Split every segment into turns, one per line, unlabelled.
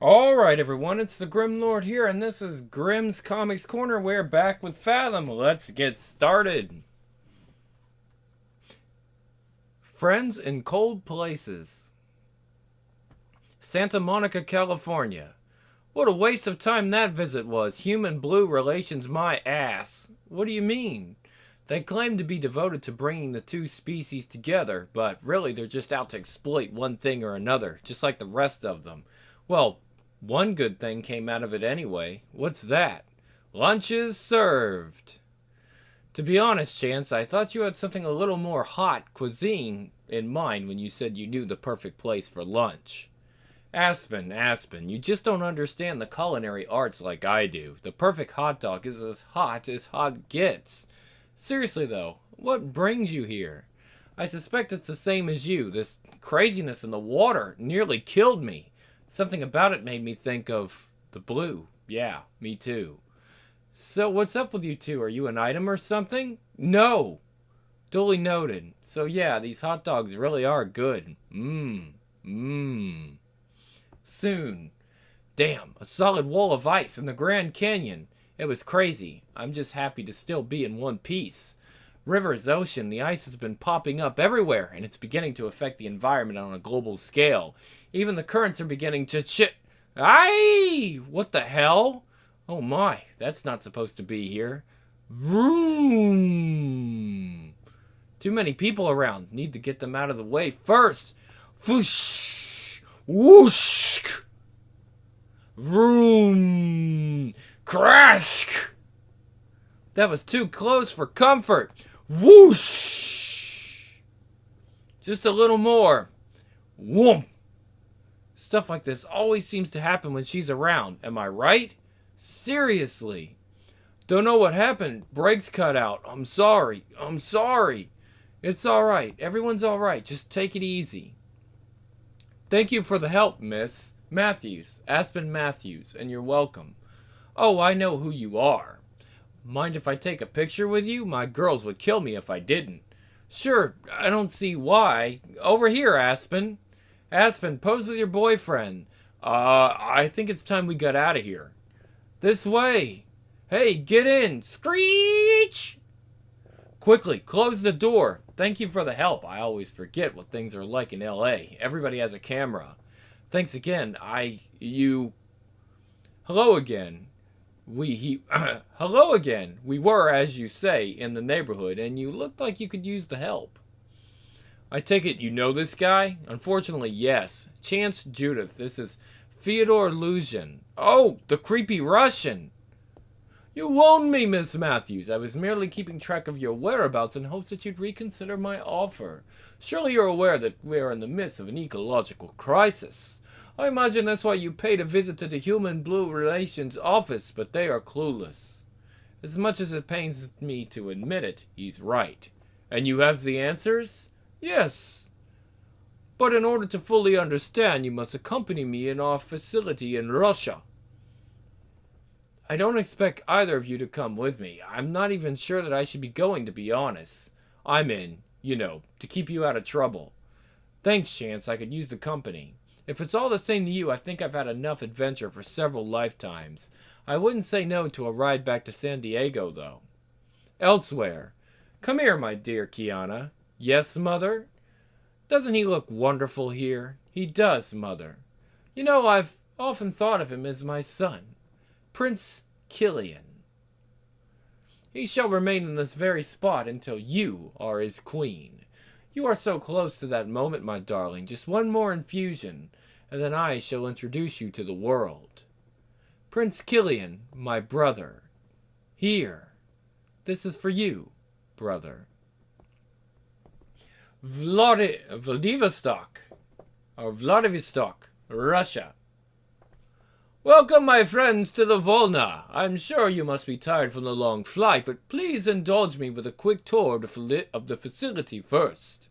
Alright everyone, it's the Grim Lord here, and this is Grimm's Comics Corner. We're back with Fathom. Let's get started. Friends in Cold Places. Santa Monica, California. What a waste of time that visit was. Human blue relations my ass. What do you mean? They claim to be devoted to bringing the two species together, but really they're just out to exploit one thing or another, just like the rest of them. Well, one good thing came out of it anyway. What's that? Lunch is served. To be honest, Chance, I thought you had something a little more hot cuisine in mind when you said you knew the perfect place for lunch. Aspen, you just don't understand the culinary arts like I do. The perfect hot dog is as hot gets. Seriously though, what brings you here? I suspect it's the same as you. This craziness in the water nearly killed me. Something about it made me think of the blue. Yeah, me too. So what's up with you two? Are you an item or something? No. Duly noted. So yeah, these hot dogs really are good. Mmm. Soon. Damn, a solid wall of ice in the Grand Canyon. It was crazy. I'm just happy to still be in one piece. Rivers, ocean, the ice has been popping up everywhere, and it's beginning to affect the environment on a global scale. Even the currents are beginning to Aye! What the hell? Oh my, that's not supposed to be here. Vroom! Too many people around. Need to get them out of the way first. Whoosh! Whoosh! Vroom! Crash! That was too close for comfort. Whoosh! Just a little more. Whoomp! Stuff like this always seems to happen when she's around. Am I right? Seriously. Don't know what happened. Brakes cut out. I'm sorry. It's alright. Everyone's alright. Just take it easy. Thank you for the help, Miss Matthews. Aspen Matthews. And you're welcome. Oh, I know who you are. Mind if I take a picture with you? My girls would kill me if I didn't. Sure, I don't see why. Over here, Aspen. Aspen, pose with your boyfriend. I think it's time we got out of here. This way. Hey, get in. Screech! Quickly, close the door. Thank you for the help. I always forget what things are like in LA. Everybody has a camera. Thanks again. Hello again. Hello again. We were, as you say, in the neighborhood, and you looked like you could use the help. I take it you know this guy? Unfortunately, yes. Chance Judith. This is Fyodor Luzhin. Oh, the creepy Russian. You wound me, Miss Matthews. I was merely keeping track of your whereabouts in hopes that you'd reconsider my offer. Surely you're aware that we are in the midst of an ecological crisis. I imagine that's why you paid a visit to the Human Blue Relations office, but they are clueless. As much as it pains me to admit it, he's right. And you have the answers? Yes. But in order to fully understand, you must accompany me in our facility in Russia. I don't expect either of you to come with me. I'm not even sure that I should be going, to be honest. I'm in, to keep you out of trouble. Thanks, Chance. I could use the company. If it's all the same to you, I think I've had enough adventure for several lifetimes. I wouldn't say no to a ride back to San Diego, though. Elsewhere. Come here, my dear Kiana. Yes, Mother? Doesn't he look wonderful here? He does, Mother. I've often thought of him as my son, Prince Killian. He shall remain in this very spot until you are his queen. You are so close to that moment, my darling. Just one more infusion, and then I shall introduce you to the world. Prince Killian, my brother. Here. This is for you, brother. Vladivostok, Russia. Welcome, my friends, to the Volna. I'm sure you must be tired from the long flight, but please indulge me with a quick tour of the facility first.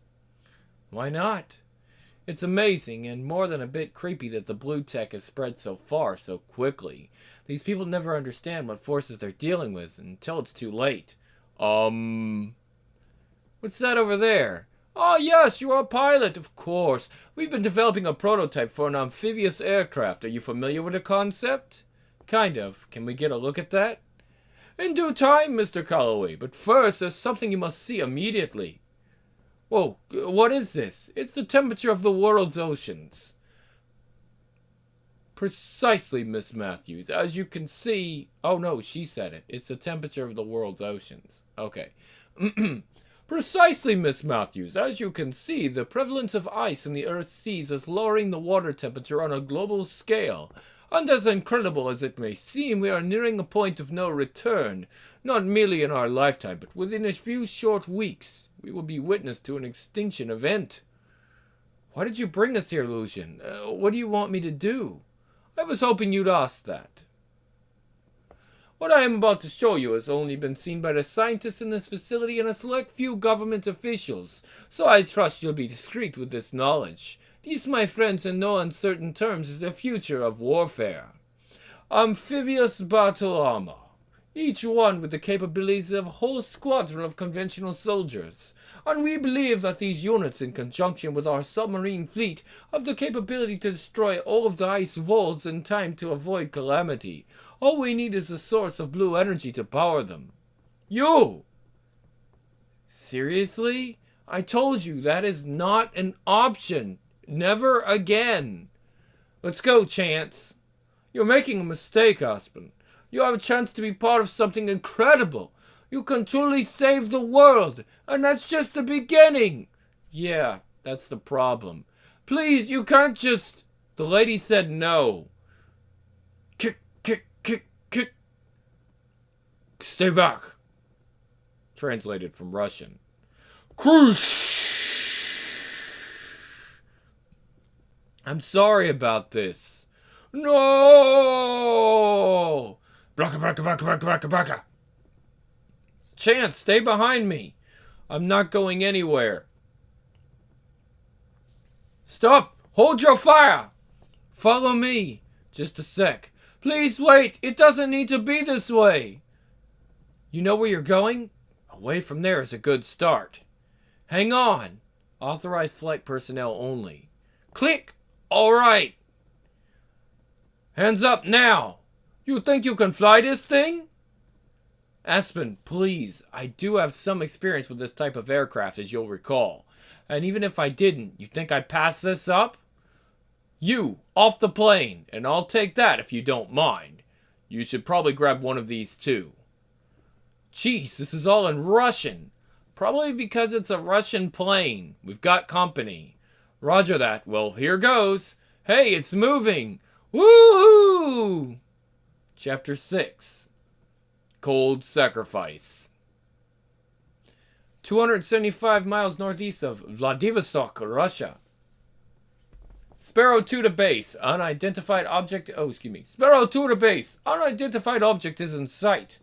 Why not? It's amazing and more than a bit creepy that the blue tech has spread so far so quickly. These people never understand what forces they're dealing with until it's too late. What's that over there? Oh, yes, you are a pilot, of course. We've been developing a prototype for an amphibious aircraft. Are you familiar with the concept? Kind of. Can we get a look at that? In due time, Mr. Calloway, but first, there's something you must see immediately. Whoa, what is this? It's the temperature of the world's oceans. Precisely, Miss Matthews. As you can see... Oh, no, she said it. It's the temperature of the world's oceans. Okay. Precisely, Miss Matthews. As you can see, the prevalence of ice in the Earth's seas is lowering the water temperature on a global scale. And as incredible as it may seem, we are nearing a point of no return. Not merely in our lifetime, but within a few short weeks, we will be witness to an extinction event. Why did you bring us here, Lucian? What do you want me to do? I was hoping you'd ask that. What I am about to show you has only been seen by the scientists in this facility and a select few government officials, so I trust you'll be discreet with this knowledge. This, my friends, in no uncertain terms, is the future of warfare. Amphibious battle armor. Each one with the capabilities of a whole squadron of conventional soldiers. And we believe that these units, in conjunction with our submarine fleet, have the capability to destroy all of the ice walls in time to avoid calamity. All we need is a source of blue energy to power them. You! Seriously? I told you that is not an option. Never again. Let's go, Chance. You're making a mistake, Aspen. You have a chance to be part of something incredible. You can truly save the world, and that's just the beginning. Yeah, that's the problem. Please, you can't just... The lady said no. Kick, kick, kick, kick. Stay back. Translated from Russian. Krush! I'm sorry about this. No! Braka, braka, braka, braka, braka, braka. Chance, stay behind me. I'm not going anywhere. Stop! Hold your fire! Follow me. Just a sec. Please wait. It doesn't need to be this way. You know where you're going? Away from there is a good start. Hang on. Authorized flight personnel only. Click. All right. Hands up now. You think you can fly this thing? Aspen, please. I do have some experience with this type of aircraft, as you'll recall. And even if I didn't, you think I'd pass this up? You, off the plane, and I'll take that if you don't mind. You should probably grab one of these too. Jeez, this is all in Russian. Probably because it's a Russian plane. We've got company. Roger that. Well, here goes. Hey, it's moving. Woohoo! Chapter 6. Cold Sacrifice. 275 miles northeast of Vladivostok, Russia. Sparrow 2 to base. Unidentified object... Sparrow 2 to base. Unidentified object is in sight.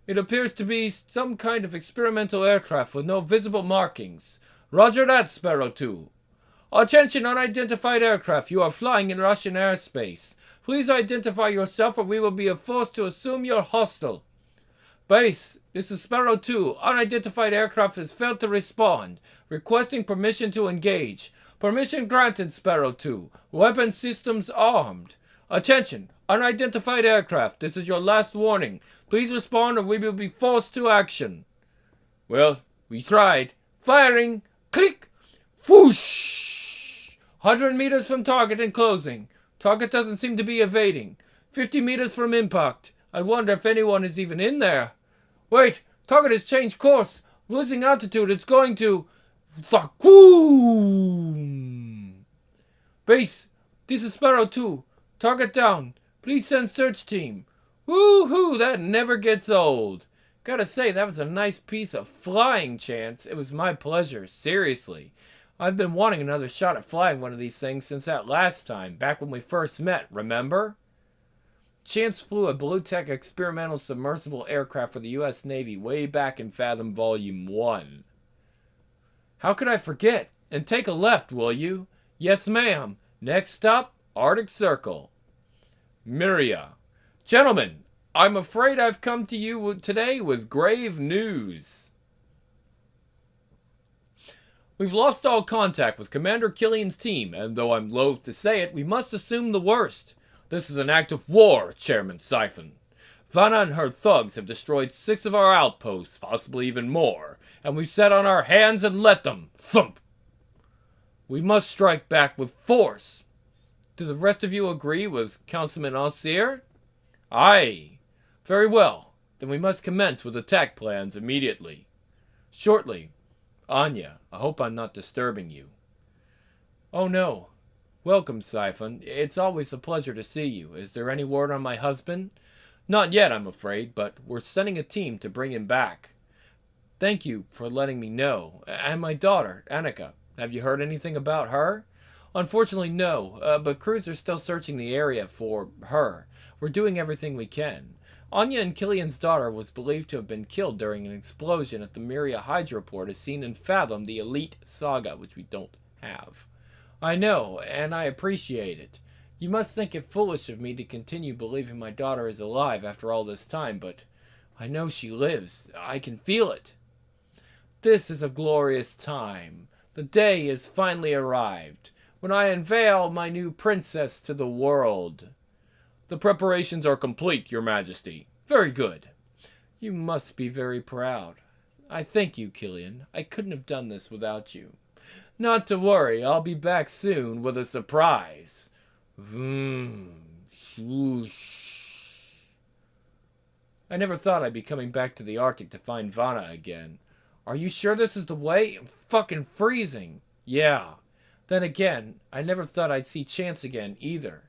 It appears to be some kind of experimental aircraft with no visible markings. Roger that, Sparrow 2. Attention, unidentified aircraft. You are flying in Russian airspace. Please identify yourself or we will be forced to assume you're hostile. Base, this is Sparrow 2. Unidentified aircraft has failed to respond. Requesting permission to engage. Permission granted, Sparrow 2. Weapon systems armed. Attention, unidentified aircraft. This is your last warning. Please respond or we will be forced to action. Well, we tried. Firing. Click. Whoosh. 100 meters from target and closing. Target doesn't seem to be evading. 50 meters from impact. I wonder if anyone is even in there. Wait, target has changed course. Losing altitude, it's going to... Vacuum! Base, this is Sparrow 2. Target down. Please send search team. Woohoo, that never gets old. Gotta say, that was a nice piece of flying, Chance. It was my pleasure, seriously. I've been wanting another shot at flying one of these things since that last time, back when we first met, remember? Chance flew a Blue Tech experimental submersible aircraft for the U.S. Navy way back in Fathom Volume 1. How could I forget? And take a left, will you? Yes, ma'am. Next stop, Arctic Circle. Miria. Gentlemen, I'm afraid I've come to you today with grave news. We've lost all contact with Commander Killian's team, and though I'm loath to say it, we must assume the worst. This is an act of war, Chairman Siphon. Vanna and her thugs have destroyed 6 of our outposts, possibly even more, and we've sat on our hands and let them. Thump! We must strike back with force. Do the rest of you agree with Councilman Ancierre? Aye. Very well. Then we must commence with attack plans immediately. Shortly. Anya, I hope I'm not disturbing you. Oh no. Welcome, Siphon. It's always a pleasure to see you. Is there any word on my husband? Not yet, I'm afraid, but we're sending a team to bring him back. Thank you for letting me know. And my daughter, Annika. Have you heard anything about her? Unfortunately, no, but crews are still searching the area for her. We're doing everything we can. Anya and Killian's daughter was believed to have been killed during an explosion at the Myria Hydroport as seen in Fathom, the Elite Saga, which we don't have. I know, and I appreciate it. You must think it foolish of me to continue believing my daughter is alive after all this time, but I know she lives. I can feel it. This is a glorious time. The day has finally arrived, when I unveil my new princess to the world. The preparations are complete, Your Majesty. Very good. You must be very proud. I thank you, Killian. I couldn't have done this without you. Not to worry, I'll be back soon with a surprise. Swoosh. I never thought I'd be coming back to the Arctic to find Vanna again. Are you sure this is the way? I'm fucking freezing. Yeah. Then again, I never thought I'd see Chance again either.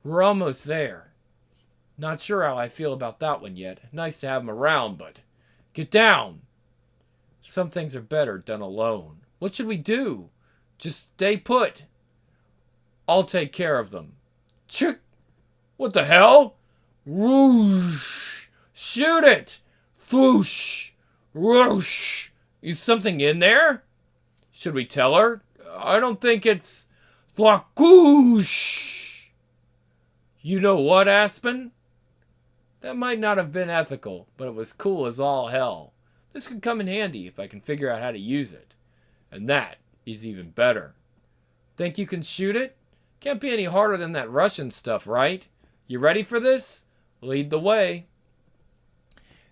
We're almost there. Not sure how I feel about that one yet. Nice to have him around, but... Get down! Some things are better done alone. What should we do? Just stay put. I'll take care of them. Chick! What the hell? Whoosh! Shoot it! Thwoosh! Whoosh! Is something in there? Should we tell her? I don't think it's... Thwakoosh! You know what, Aspen? That might not have been ethical, but it was cool as all hell. This could come in handy if I can figure out how to use it. And that is even better. Think you can shoot it? Can't be any harder than that Russian stuff, right? You ready for this? Lead the way.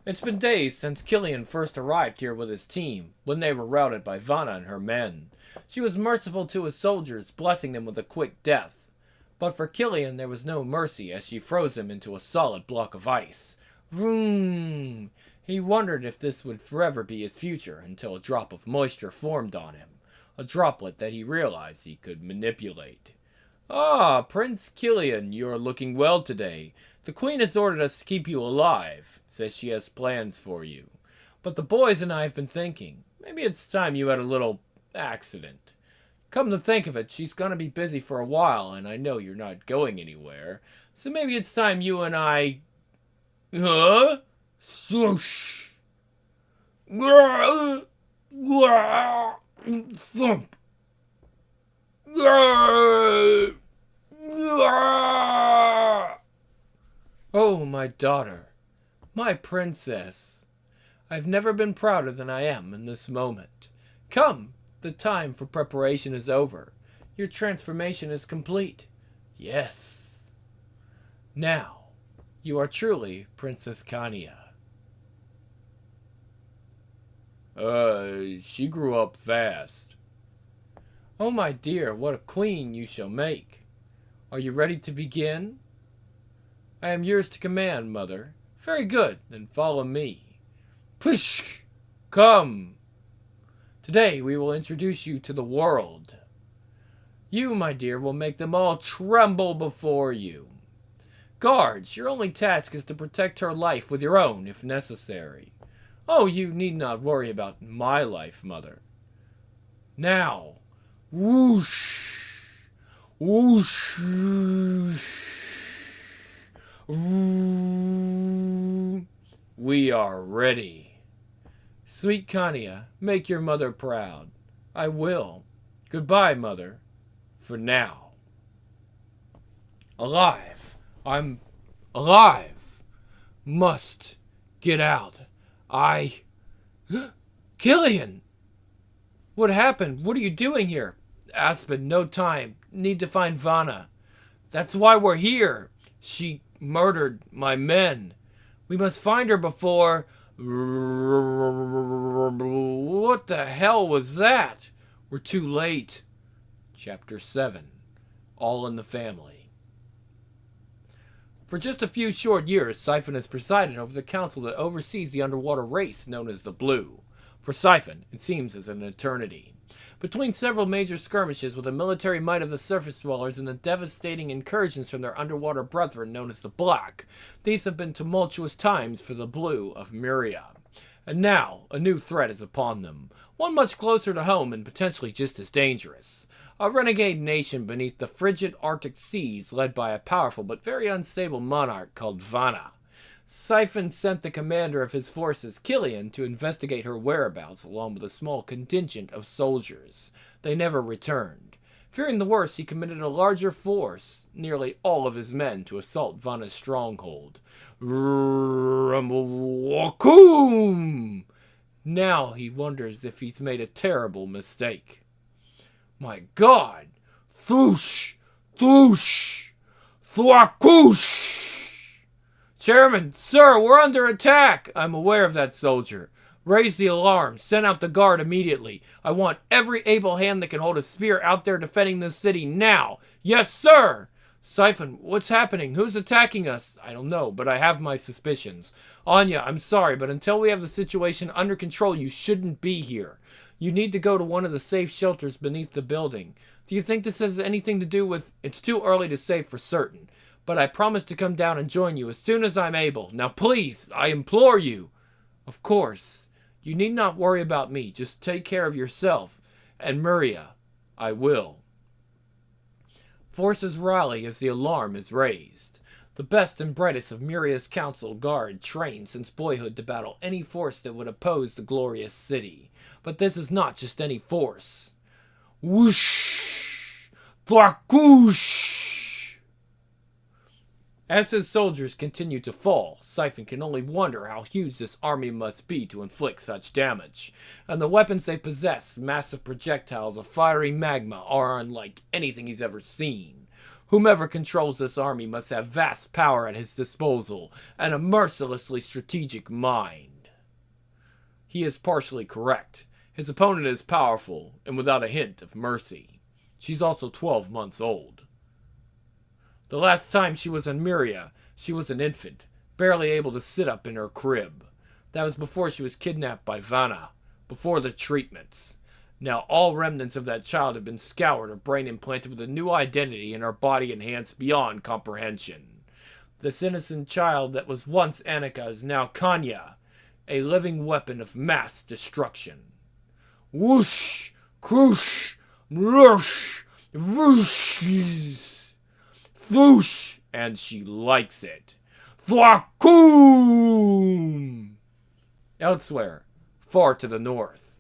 It's been days since Killian first arrived here with his team, when they were routed by Vanna and her men. She was merciful to his soldiers, blessing them with a quick death. But for Killian there was no mercy as she froze him into a solid block of ice. Vroom! He wondered if this would forever be his future until a drop of moisture formed on him. A droplet that he realized he could manipulate. Ah, Prince Killian, you are looking well today. The Queen has ordered us to keep you alive. Says she has plans for you. But the boys and I have been thinking. Maybe it's time you had a little accident. Come to think of it, she's gonna be busy for a while, and I know you're not going anywhere. So maybe it's time you and I... Huh? Swoosh! Thump! Oh, my daughter. My princess. I've never been prouder than I am in this moment. Come, the time for preparation is over. Your transformation is complete. Yes. Now, you are truly Princess Kania. She grew up fast. Oh, my dear, what a queen you shall make. Are you ready to begin? I am yours to command, mother. Very good, then follow me. Push! Come! Today we will introduce you to the world. You, my dear, will make them all tremble before you. Guards, your only task is to protect her life with your own, if necessary. Oh, you need not worry about my life, mother. Now, whoosh! Whoosh! We are ready. Sweet Kania, make your mother proud. I will. Goodbye, mother. For now. Alive. I'm alive. Must get out. Killian! What happened? What are you doing here? Aspen, no time. Need to find Vanna. That's why we're here. She murdered my men. We must find her before... What the hell was that? We're too late. Chapter 7. All in the Family. For just a few short years, Siphon has presided over the council that oversees the underwater race known as the Blue. For Siphon, it seems as an eternity. Between several major skirmishes with the military might of the surface dwellers and the devastating incursions from their underwater brethren known as the Black, these have been tumultuous times for the Blue of Myria. And now, a new threat is upon them, one much closer to home and potentially just as dangerous. A renegade nation beneath the frigid Arctic seas led by a powerful but very unstable monarch called Vanna. Siphon sent the commander of his forces, Killian, to investigate her whereabouts along with a small contingent of soldiers. They never returned. Fearing the worst, he committed a larger force, nearly all of his men, to assault Vanna's stronghold. Rumble-wakoom! Now he wonders if he's made a terrible mistake. My God! Thoosh! Thoosh! Thwakoosh! Chairman, sir, we're under attack! I'm aware of that, soldier. Raise the alarm. Send out the guard immediately. I want every able hand that can hold a spear out there defending this city now. Yes, sir! Siphon, what's happening? Who's attacking us? I don't know, but I have my suspicions. Anya, I'm sorry, but until we have the situation under control, you shouldn't be here. You need to go to one of the safe shelters beneath the building. Do you think this has anything to do with... It's too early to say for certain, but I promise to come down and join you as soon as I'm able. Now please, I implore you. Of course. You need not worry about me. Just take care of yourself. And Myria, I will. Forces rally as the alarm is raised. The best and brightest of Myria's council guard trained since boyhood to battle any force that would oppose the glorious city. But this is not just any force. Whoosh! Thwakoosh! As his soldiers continue to fall, Siphon can only wonder how huge this army must be to inflict such damage. And the weapons they possess, massive projectiles of fiery magma, are unlike anything he's ever seen. Whomever controls this army must have vast power at his disposal and a mercilessly strategic mind. He is partially correct. His opponent is powerful and without a hint of mercy. She's also 12 months old. The last time she was in Myria, she was an infant, barely able to sit up in her crib. That was before she was kidnapped by Vanna, before the treatments. Now all remnants of that child have been scoured, her brain implanted with a new identity, and her body enhanced beyond comprehension. This innocent child that was once Annika is now Kanya, a living weapon of mass destruction. Whoosh! Croosh! Mrush! Whoosh! Thoosh! And she likes it. Thwakoom! Elsewhere, far to the north.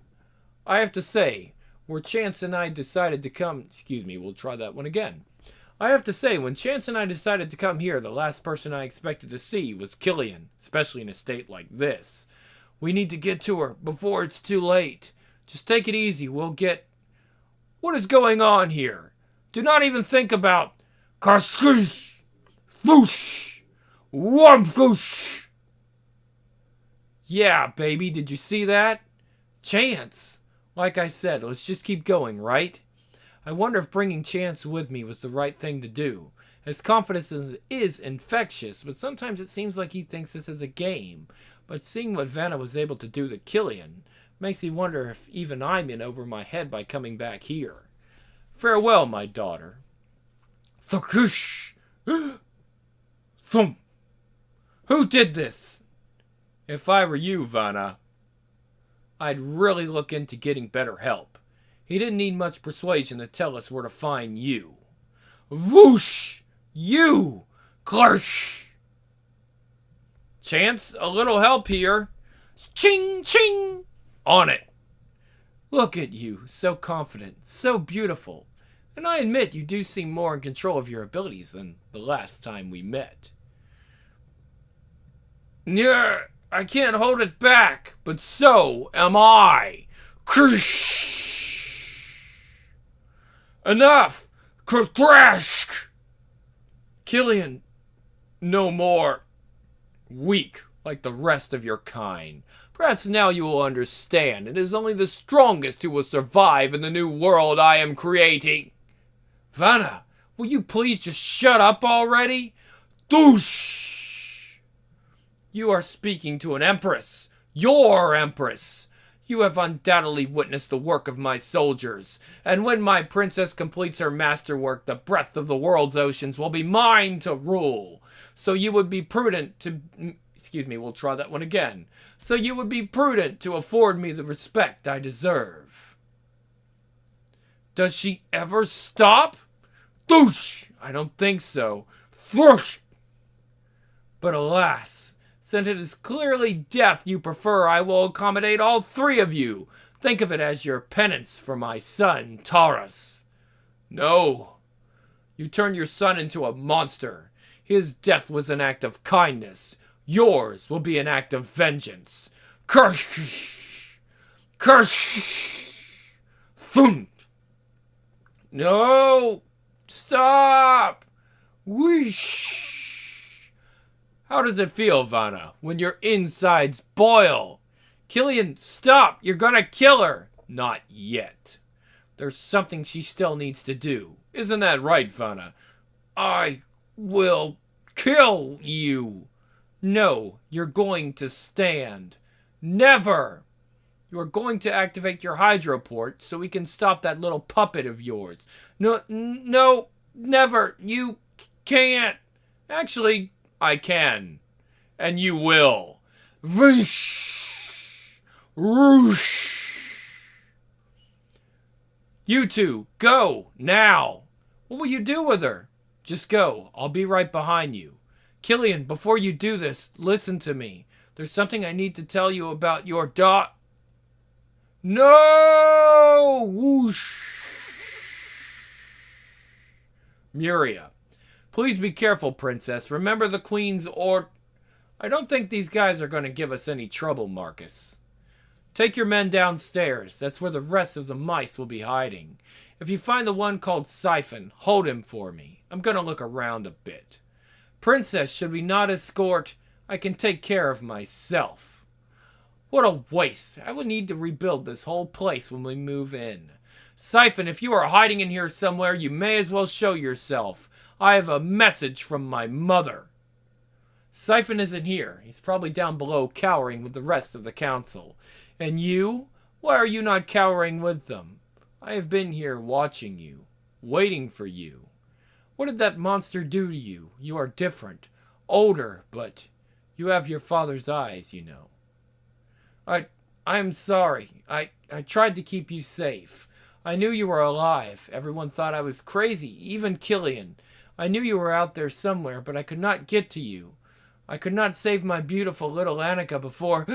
I have to say, where Chance and I decided to come... we'll try that one again. I have to say, when Chance and I decided to come here, the last person I expected to see was Killian, especially in a state like this. We need to get to her before it's too late. Just take it easy, we'll get... What is going on here? Do not even think about... Karskish! Thoosh! Wumfoosh! Yeah, baby, did you see that? Chance! Like I said, let's just keep going, right? I wonder if bringing Chance with me was the right thing to do. His confidence is infectious, but sometimes it seems like he thinks this is a game. But seeing what Vanna was able to do to Killian makes me wonder if even I'm in over my head by coming back here. Farewell, my daughter. Thukush! Thump! Who did this? If I were you, Vanna, I'd really look into getting better help. He didn't need much persuasion to tell us where to find you. Whoosh! You! Clarsh! Chance, a little help here. Ching! Ching! On it! Look at you, so confident, so beautiful. And I admit you do seem more in control of your abilities than the last time we met. Yeah, I can't hold it back, but so am I. Krish! Enough! Thrash! Killian, no more. Weak, like the rest of your kind. Perhaps now you will understand. It is only the strongest who will survive in the new world I am creating. Vanna, will you please just shut up already? Doosh! You are speaking to an empress. Your empress. You have undoubtedly witnessed the work of my soldiers, and when my princess completes her masterwork, the breadth of the world's oceans will be mine to rule. So you would be prudent to... Excuse me, we'll try that one again. So you would be prudent to afford me the respect I deserve. Does she ever stop? Thoosh! I don't think so. Thoosh! But alas, since it is clearly death you prefer, I will accommodate all three of you. Think of it as your penance for my son, Taurus. No. You turned your son into a monster. His death was an act of kindness. Yours will be an act of vengeance. Curse! Curse! Thund! No! Stop! Whoosh! How does it feel, Vanna, when your insides boil? Killian, stop! You're gonna kill her! Not yet. There's something she still needs to do. Isn't that right, Vanna? I will kill you. No, you're going to stand. Never! You are going to activate your hydroport so we can stop that little puppet of yours. No, never. You can't. Actually, I can. And you will. Whoosh! Whoosh! You two, go, now. What will you do with her? Just go. I'll be right behind you. Killian, before you do this, listen to me. There's something I need to tell you about your No! Whoosh! Muria. Please be careful, Princess. Remember the Queen's I don't think these guys are going to give us any trouble, Marcus. Take your men downstairs. That's where the rest of the mice will be hiding. If you find the one called Siphon, hold him for me. I'm going to look around a bit. Princess, should we not escort? I can take care of myself. What a waste. I will need to rebuild this whole place when we move in. Siphon, if you are hiding in here somewhere, you may as well show yourself. I have a message from my mother. Siphon isn't here. He's probably down below cowering with the rest of the council. And you? Why are you not cowering with them? I have been here watching you, waiting for you. What did that monster do to you? You are different, older, but you have your father's eyes, you know. I'm sorry. I tried to keep you safe. I knew you were alive. Everyone thought I was crazy, even Killian. I knew you were out there somewhere, but I could not get to you. I could not save my beautiful little Annika before...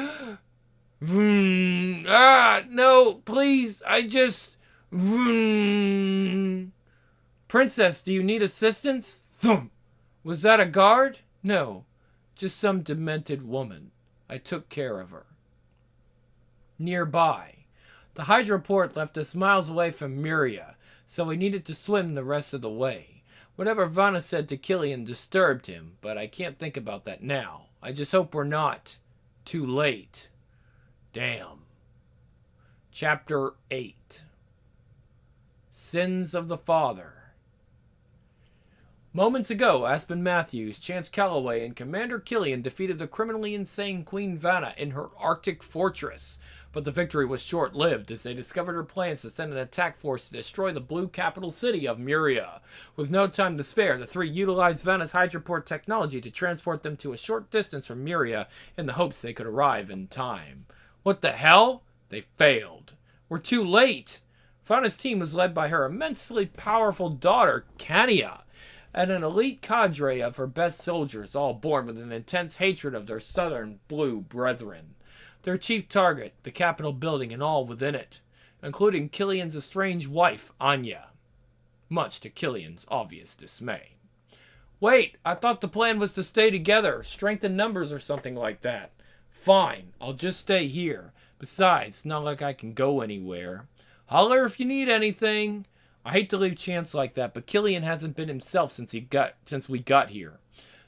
no, please, Princess, do you need assistance? Thump! Was that a guard? No, just some demented woman. I took care of her. Nearby. The hydroport left us miles away from Muria, so we needed to swim the rest of the way. Whatever Vanna said to Killian disturbed him, but I can't think about that now. I just hope we're not too late. Damn. Chapter 8. Sins of the Father. Moments ago, Aspen Matthews, Chance Calloway, and Commander Killian defeated the criminally insane Queen Vanna in her Arctic fortress. But the victory was short-lived as they discovered her plans to send an attack force to destroy the blue capital city of Muria. With no time to spare, the three utilized Vanna's hydroport technology to transport them to a short distance from Muria in the hopes they could arrive in time. What the hell? They failed. We're too late. Vanna's team was led by her immensely powerful daughter, Kania, and an elite cadre of her best soldiers, all born with an intense hatred of their southern blue brethren. Their chief target, the Capitol building and all within it, including Killian's estranged wife, Anya, much to Killian's obvious dismay. Wait, I thought the plan was to stay together, strengthen numbers or something like that. Fine, I'll just stay here. Besides, it's not like I can go anywhere. Holler if you need anything. I hate to leave Chance like that, but Killian hasn't been himself since we got here.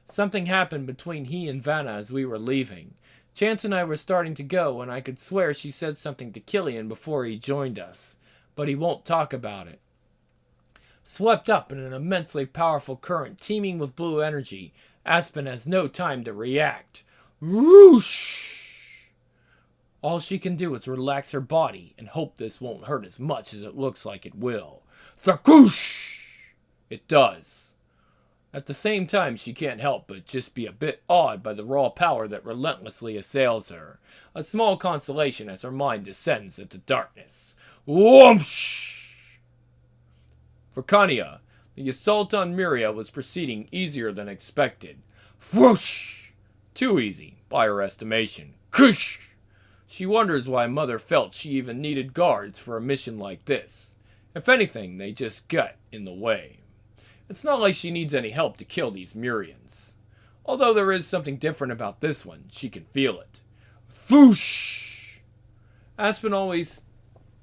Something happened between he and Vanna as we were leaving. Chance and I were starting to go, and I could swear she said something to Killian before he joined us. But he won't talk about it. Swept up in an immensely powerful current teeming with blue energy, Aspen has no time to react. Whoosh! All she can do is relax her body and hope this won't hurt as much as it looks like it will. Thakoosh! It does. At the same time, she can't help but just be a bit awed by the raw power that relentlessly assails her. A small consolation as her mind descends into darkness. Whoomsh! For Kanya, the assault on Miria was proceeding easier than expected. Whoosh! Too easy, by her estimation. Kush! She wonders why Mother felt she even needed guards for a mission like this. If anything, they just got in the way. It's not like she needs any help to kill these Murians. Although there is something different about this one, she can feel it. Thoosh! Aspen awakens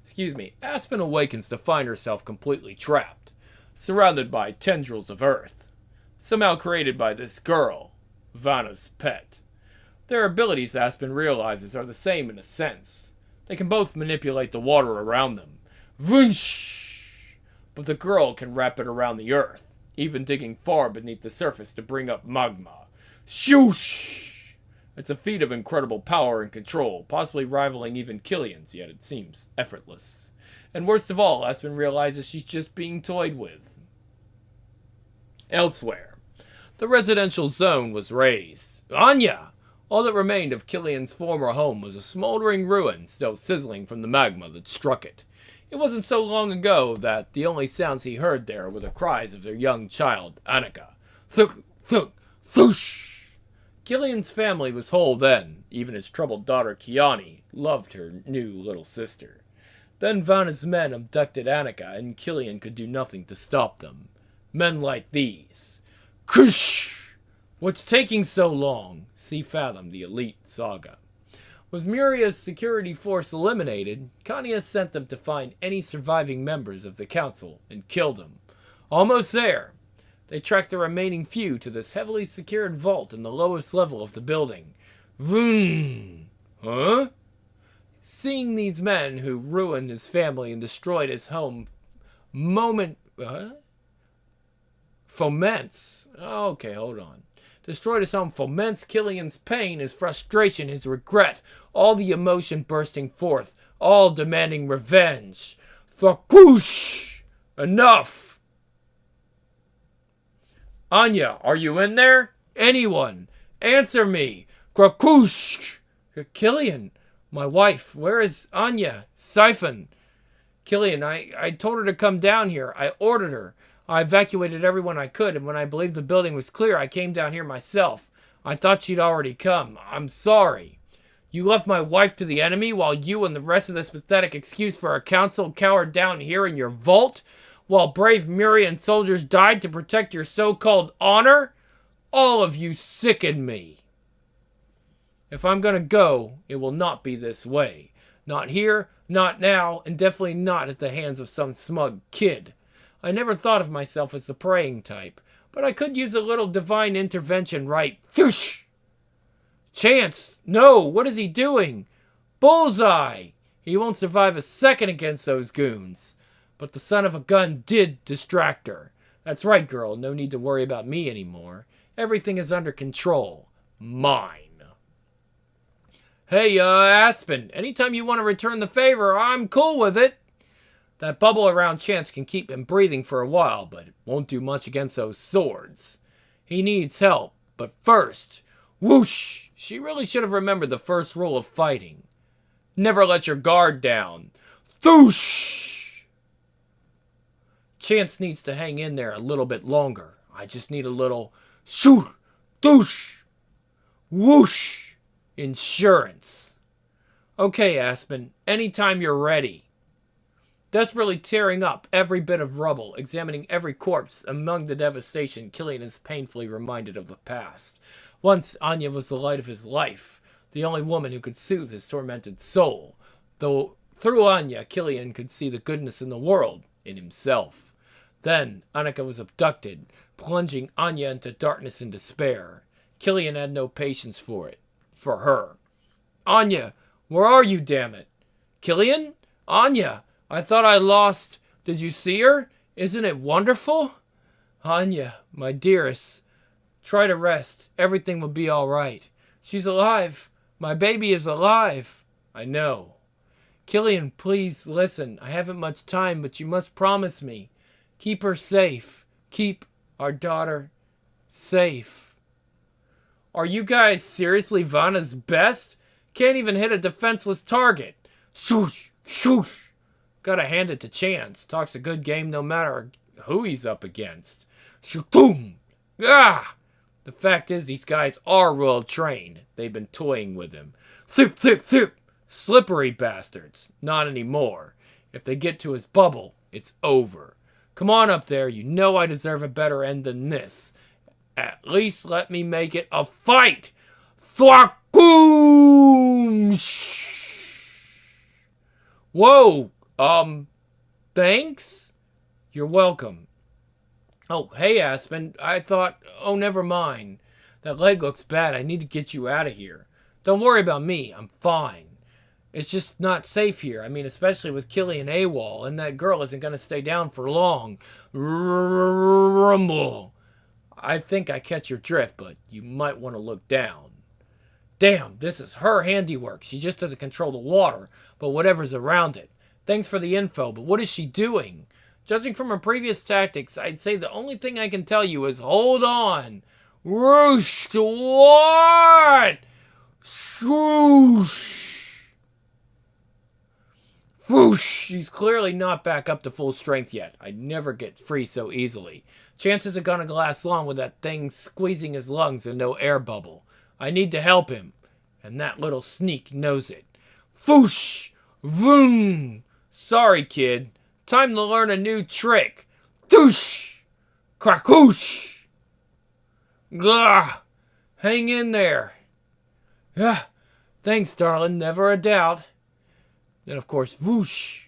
to find herself completely trapped, surrounded by tendrils of earth, somehow created by this girl, Vanna's pet. Their abilities, Aspen realizes, are the same in a sense. They can both manipulate the water around them. Voonsh! But the girl can wrap it around the earth, even digging far beneath the surface to bring up magma. Shoosh! It's a feat of incredible power and control, possibly rivaling even Killian's, yet it seems effortless. And worst of all, Aspen realizes she's just being toyed with. Elsewhere, the residential zone was razed. Anya! All that remained of Killian's former home was a smoldering ruin, still sizzling from the magma that struck it. It wasn't so long ago that the only sounds he heard there were the cries of their young child, Annika. Thunk, thunk, thoosh! Killian's family was whole then. Even his troubled daughter, Kiani, loved her new little sister. Then Vanna's men abducted Annika, and Killian could do nothing to stop them. Men like these. Kush! What's taking so long? See Fathom, the Elite Saga. With Muria's security force eliminated, Kanya sent them to find any surviving members of the council and kill them. Almost there. They tracked the remaining few to this heavily secured vault in the lowest level of the building. Vroom! Huh? Seeing these men who ruined his family and destroyed his home foments. Okay, hold on. Destroyed his home foments Killian's pain, his frustration, his regret, all the emotion bursting forth, all demanding revenge. Thakoosh! Enough! Anya, are you in there? Anyone? Answer me! Krakoosh! Killian, my wife, where is Anya? Siphon. Killian, I told her to come down here. I ordered her. I evacuated everyone I could, and when I believed the building was clear, I came down here myself. I thought she'd already come. I'm sorry. You left my wife to the enemy while you and the rest of this pathetic excuse for a council cowered down here in your vault? While brave Murian soldiers died to protect your so-called honor? All of you sicken me. If I'm gonna go, it will not be this way. Not here, not now, and definitely not at the hands of some smug kid. I never thought of myself as the praying type, but I could use a little divine intervention, right? Thoosh! Chance! No! What is he doing? Bullseye! He won't survive a second against those goons. But the son of a gun did distract her. That's right, girl. No need to worry about me anymore. Everything is under control. Mine. Hey, Aspen, anytime you want to return the favor, I'm cool with it. That bubble around Chance can keep him breathing for a while, but it won't do much against those swords. He needs help, but first, whoosh! She really should have remembered the first rule of fighting. Never let your guard down. Thoosh! Chance needs to hang in there a little bit longer. I just need a little shoo, thoosh, whoosh insurance. Okay, Aspen, anytime you're ready. Desperately tearing up every bit of rubble, examining every corpse among the devastation, Killian is painfully reminded of the past. Once, Anya was the light of his life, the only woman who could soothe his tormented soul. Though through Anya, Killian could see the goodness in the world, in himself. Then Annika was abducted, plunging Anya into darkness and despair. Killian had no patience for it. For her. Anya, where are you, damn it? Killian? Anya, I thought I lost. Did you see her? Isn't it wonderful? Anya, my dearest, try to rest. Everything will be all right. She's alive. My baby is alive. I know. Killian, please listen. I haven't much time, but you must promise me. Keep her safe. Keep our daughter safe. Are you guys seriously Vanna's best? Can't even hit a defenseless target. Shoosh, shoosh. Gotta hand it to Chance. Talks a good game no matter who he's up against. Shootoom! Ah! The fact is, these guys are well trained. They've been toying with him. Thip, thip, thip! Slippery bastards. Not anymore. If they get to his bubble, it's over. Come on up there. You know I deserve a better end than this. At least let me make it a fight! Thwakoom! Whoa! Thanks? You're welcome. Oh, hey, Aspen. I thought, oh, never mind. That leg looks bad. I need to get you out of here. Don't worry about me. I'm fine. It's just not safe here. I mean, especially with Killian AWOL, and that girl isn't going to stay down for long. Rumble. I think I catch your drift, but you might want to look down. Damn, this is her handiwork. She just doesn't control the water, but whatever's around it. Thanks for the info, but what is she doing? Judging from her previous tactics, I'd say the only thing I can tell you is hold on. Roosh to what? Swoosh. Whoosh! She's clearly not back up to full strength yet. I'd never get free so easily. Chances are gonna last long with that thing squeezing his lungs and no air bubble. I need to help him. And that little sneak knows it. Whoosh! Vroom! Sorry, kid. Time to learn a new trick. Doosh! Krakoosh! Gah! Hang in there. Yeah. Thanks, darling. Never a doubt. And of course, whoosh.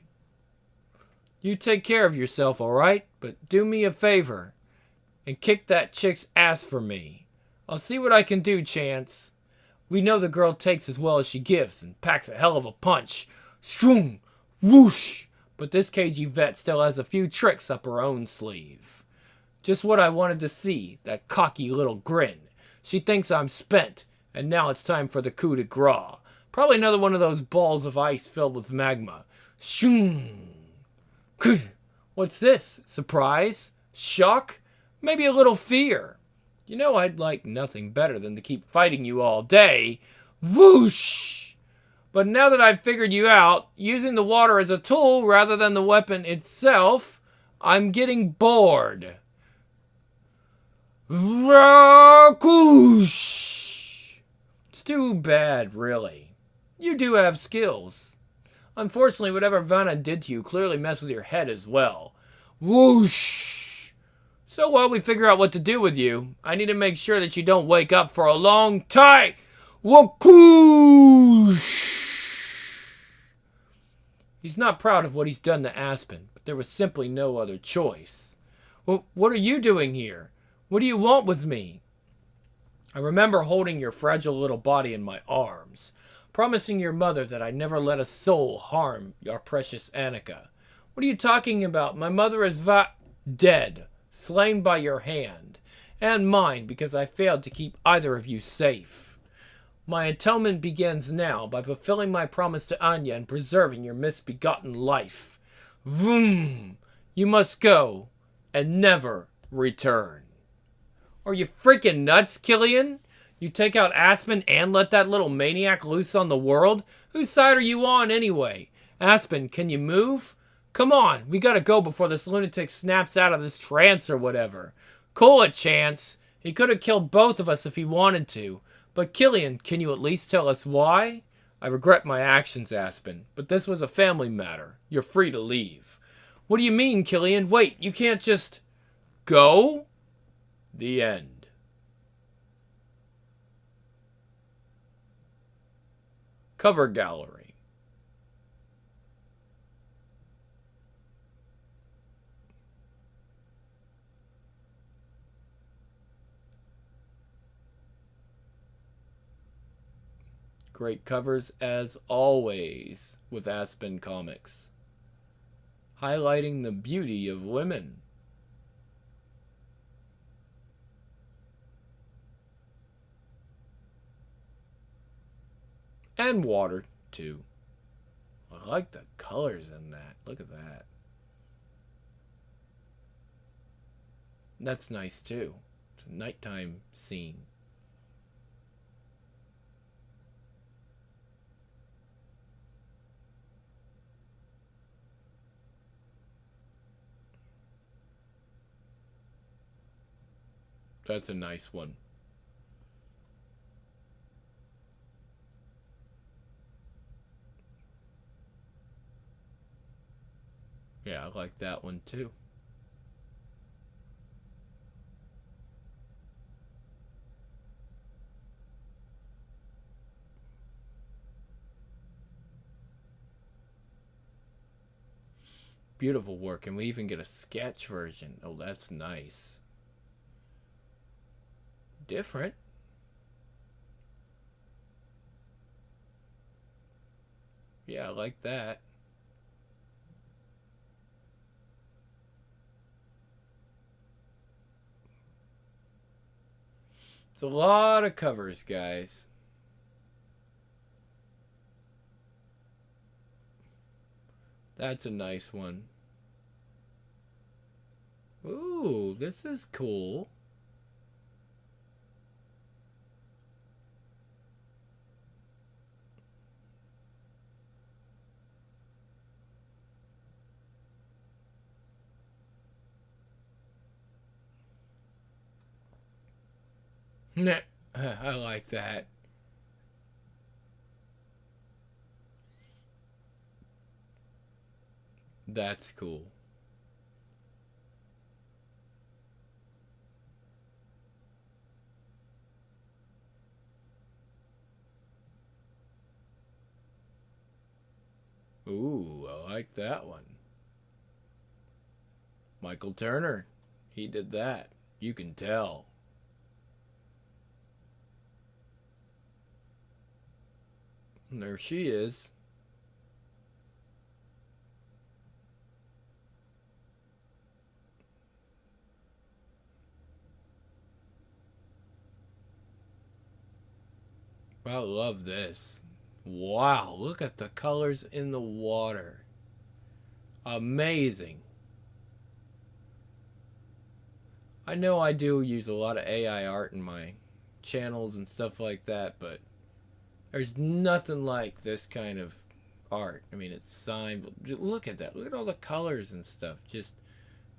You take care of yourself, all right? But do me a favor and kick that chick's ass for me. I'll see what I can do, Chance. We know the girl takes as well as she gives and packs a hell of a punch. Shroom, whoosh. But this cagey vet still has a few tricks up her own sleeve. Just what I wanted to see, that cocky little grin. She thinks I'm spent, and now it's time for the coup de grace. Probably another one of those balls of ice filled with magma. Shoom. What's this? Surprise? Shock? Maybe a little fear. You know I'd like nothing better than to keep fighting you all day. Whoosh! But now that I've figured you out, using the water as a tool rather than the weapon itself, I'm getting bored. Vroosh! It's too bad, really. You do have skills. Unfortunately, whatever Vanna did to you clearly messed with your head as well. Whoosh! So while we figure out what to do with you, I need to make sure that you don't wake up for a long time. Whoosh! He's not proud of what he's done to Aspen, but there was simply no other choice. Well, what are you doing here? What do you want with me? I remember holding your fragile little body in my arms, promising your mother that I'd never let a soul harm your precious Annika. What are you talking about? My mother is dead, slain by your hand, and mine because I failed to keep either of you safe. My atonement begins now by fulfilling my promise to Anya and preserving your misbegotten life. Vroom! You must go and never return. Are you freaking nuts, Killian? You take out Aspen and let that little maniac loose on the world? Whose side are you on anyway? Aspen, can you move? Come on, we gotta go before this lunatic snaps out of this trance or whatever. Cool it, Chance. He could have killed both of us if he wanted to. But Killian, can you at least tell us why? I regret my actions, Aspen, but this was a family matter. You're free to leave. What do you mean, Killian? Wait, you can't just... go? The end. Cover gallery. Great covers as always with Aspen Comics, highlighting the beauty of women. And water, too. I like the colors in that. Look at that. That's nice, too. It's a nighttime scene. That's a nice one. Yeah, I like that one too. Beautiful work, and we even get a sketch version. Oh, that's nice. Different. Yeah, I like that. It's a lot of covers, guys. That's a nice one. Ooh, this is cool. I like that. That's cool. Ooh, I like that one. Michael Turner. He did that. You can tell. And there she is. I love this. Wow, look at the colors in the water. Amazing. I know I do use a lot of AI art in my channels and stuff like that, but there's nothing like this kind of art. I mean, it's signed. Look at that. Look at all the colors and stuff. Just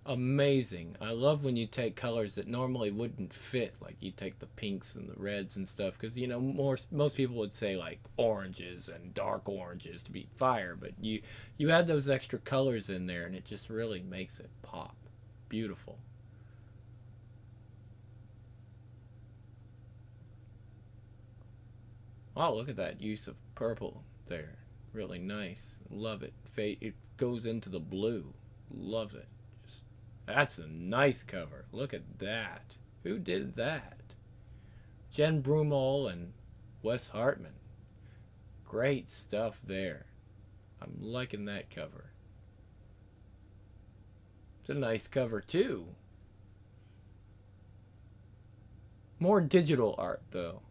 amazing. I love when you take colors that normally wouldn't fit, like you take the pinks and the reds and stuff, because you know most people would say like oranges and dark oranges to be fire, but you add those extra colors in there and it just really makes it pop. Beautiful. Oh, look at that use of purple there. Really nice. Love it. It goes into the blue. Love it. That's a nice cover. Look at that. Who did that? Jen Brumall and Wes Hartman. Great stuff there. I'm liking that cover. It's a nice cover too. More digital art though.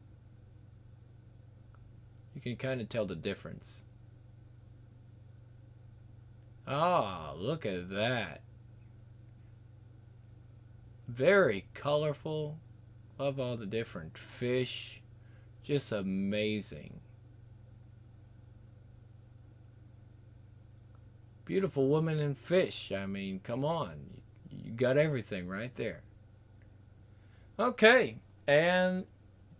You can kind of tell the difference. Ah, look at that. Very colorful. Love all the different fish. Just amazing. Beautiful woman and fish. I mean, come on. You got everything right there. Okay. And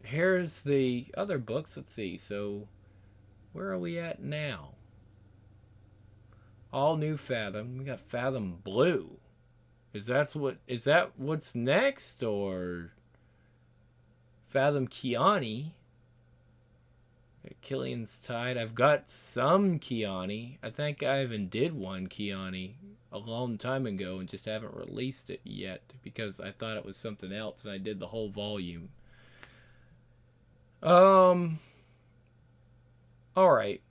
here's the other books. Let's see. So, where are we at now? All new Fathom. We got Fathom Blue. Is that what's next, or Fathom Kiani? Killian's Tide. I've got some Kiani. I think I even did one Kiani a long time ago and just haven't released it yet because I thought it was something else and I did the whole volume. Um Alright.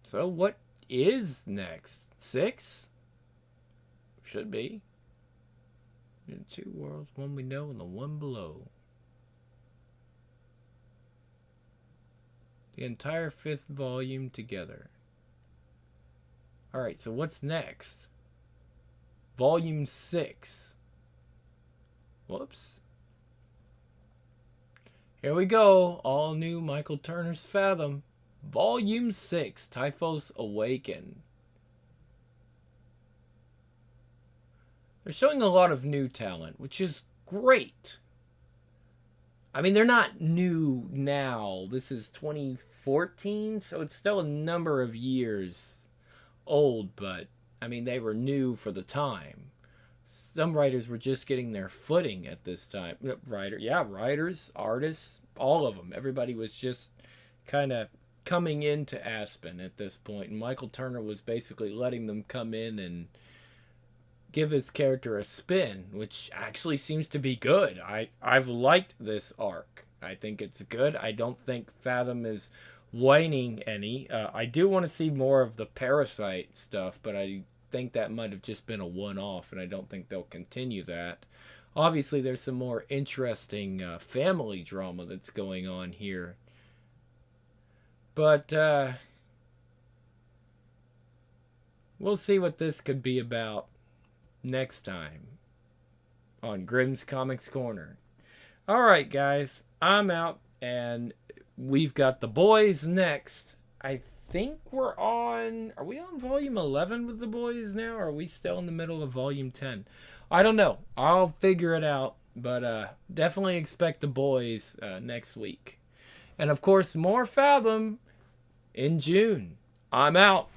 So what is next? 6? Should be. In 2 worlds, one we know and the one below. The entire 5th volume together. Alright, so what's next? Volume 6. Whoops. Here we go. All new Michael Turner's Fathom. Volume 6. Typhos Awaken. They're showing a lot of new talent, which is great. I mean, they're not new now. This is 2014, so it's still a number of years old, but I mean, they were new for the time. Some writers were just getting their footing at this time. Writers, artists, all of them. Everybody was just kind of coming into Aspen at this point, and Michael Turner was basically letting them come in and give his character a spin, which actually seems to be good. I've liked this arc. I think it's good. I don't think Fathom is whining any. I do want to see more of the Parasite stuff, but I think that might have just been a one-off, and I don't think they'll continue that. Obviously, there's some more interesting family drama that's going on here. But we'll see what this could be about next time on Grimm's Comics Corner. Alright, guys, I'm out, and we've got The Boys next. I think we're on... Are we on Volume 11 with The Boys now, or are we still in the middle of Volume 10? I don't know. I'll figure it out, but definitely expect The Boys next week. And, of course, more Fathom in June. I'm out.